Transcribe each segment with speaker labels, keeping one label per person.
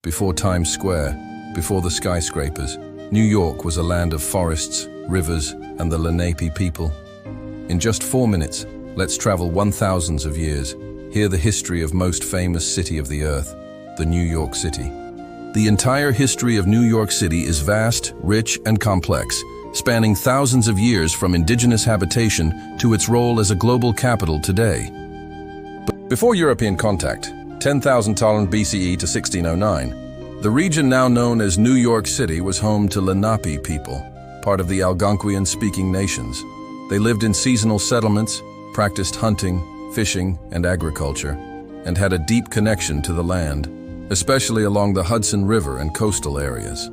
Speaker 1: Before Times Square, before the skyscrapers, New York was a land of forests, rivers, and the Lenape people. In just 4 minutes, let's travel 1,000s of years, hear the history of most famous city of the earth, the New York City. The entire history of New York City is vast, rich, and complex, spanning thousands of years from indigenous habitation to its role as a global capital today. Before European contact, 10,000 BCE to 1609, the region now known as New York City was home to Lenape people, part of the Algonquian-speaking nations. They lived in seasonal settlements, practiced hunting, fishing, and agriculture, and had a deep connection to the land, especially along the Hudson River and coastal areas.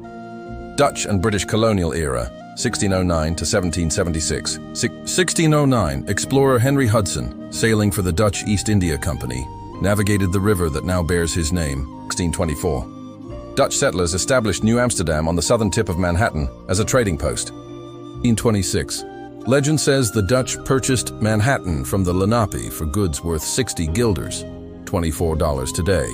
Speaker 1: Dutch and British colonial era, 1609 to 1776. 1609, explorer Henry Hudson, sailing for the Dutch East India Company, navigated the river that now bears his name. 1624. Dutch settlers established New Amsterdam on the southern tip of Manhattan as a trading post. 1626. Legend says the Dutch purchased Manhattan from the Lenape for goods worth 60 guilders, $24 today.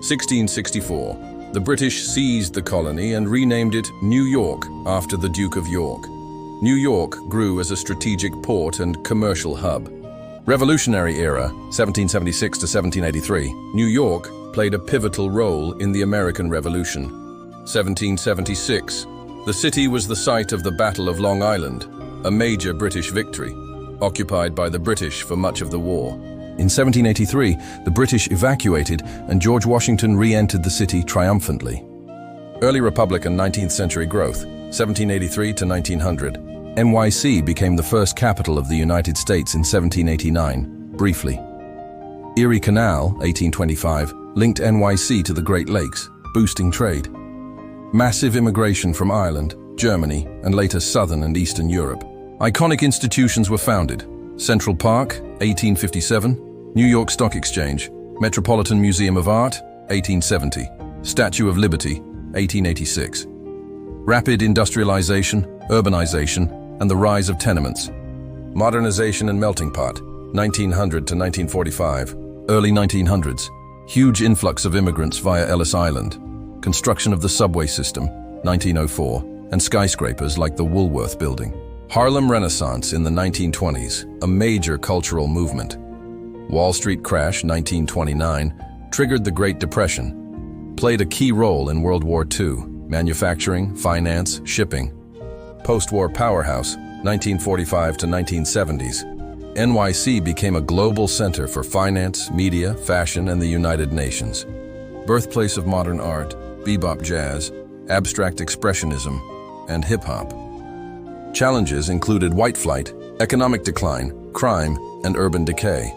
Speaker 1: 1664. The British seized the colony and renamed it New York after the Duke of York. New York grew as a strategic port and commercial hub. Revolutionary era, 1776 to 1783. New York played a pivotal role in the American Revolution. 1776. The city was the site of the Battle of Long Island, a major British victory, occupied by the British for much of the war. In 1783, the British evacuated and George Washington re-entered the city triumphantly. Early Republic and 19th century growth, 1783 to 1900. NYC became the first capital of the United States in 1789, briefly. Erie Canal, 1825, linked NYC to the Great Lakes, boosting trade. Massive immigration from Ireland, Germany, and later Southern and Eastern Europe. Iconic institutions were founded. Central Park, 1857, New York Stock Exchange, Metropolitan Museum of Art, 1870, Statue of Liberty, 1886. Rapid industrialization, urbanization, and the rise of tenements. Modernization and melting pot, 1900 to 1945. Early 1900s, huge influx of immigrants via Ellis Island. Construction of the subway system, 1904, and skyscrapers like the Woolworth Building. Harlem Renaissance in the 1920s, a major cultural movement. Wall Street crash, 1929, triggered the Great Depression. Played a key role in World War II, manufacturing, finance, shipping. Post-war powerhouse, 1945 to 1970s. NYC became a global center for finance, media, fashion, and the United Nations. Birthplace of modern art, bebop jazz, abstract expressionism, and hip-hop. Challenges included white flight, economic decline, crime, and urban decay.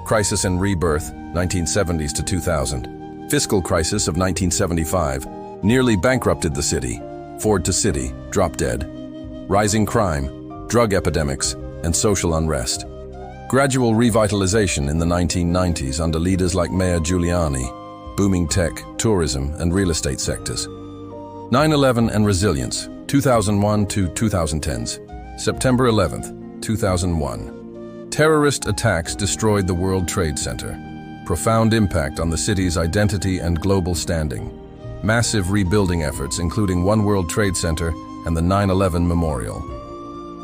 Speaker 1: Crisis and rebirth, 1970s to 2000. Fiscal crisis of 1975 nearly bankrupted the city. Ford to city, drop dead. Rising crime, drug epidemics, and social unrest. Gradual revitalization in the 1990s under leaders like Mayor Giuliani, booming tech, tourism, and real estate sectors. 9/11 and resilience, 2001 to 2010s. September 11th, 2001. Terrorist attacks destroyed the World Trade Center. Profound impact on the city's identity and global standing. Massive rebuilding efforts, including One World Trade Center and the 9/11 Memorial.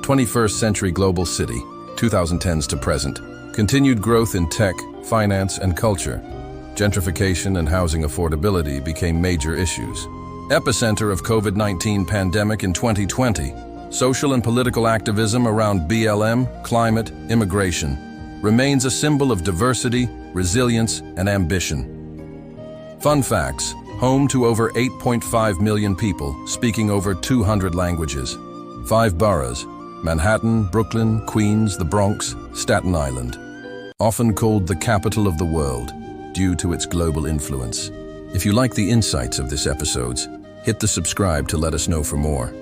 Speaker 1: 21st century global city, 2010s to present. Continued growth in tech, finance, and culture. Gentrification and housing affordability became major issues. Epicenter of COVID-19 pandemic in 2020. Social and political activism around BLM, climate, immigration. Remains a symbol of diversity, resilience, and ambition. Fun facts. Home to over 8.5 million people, speaking over 200 languages. 5 boroughs: Manhattan, Brooklyn, Queens, the Bronx, Staten Island. Often called the capital of the world, due to its global influence. If you like the insights of this episode, hit the subscribe to let us know for more.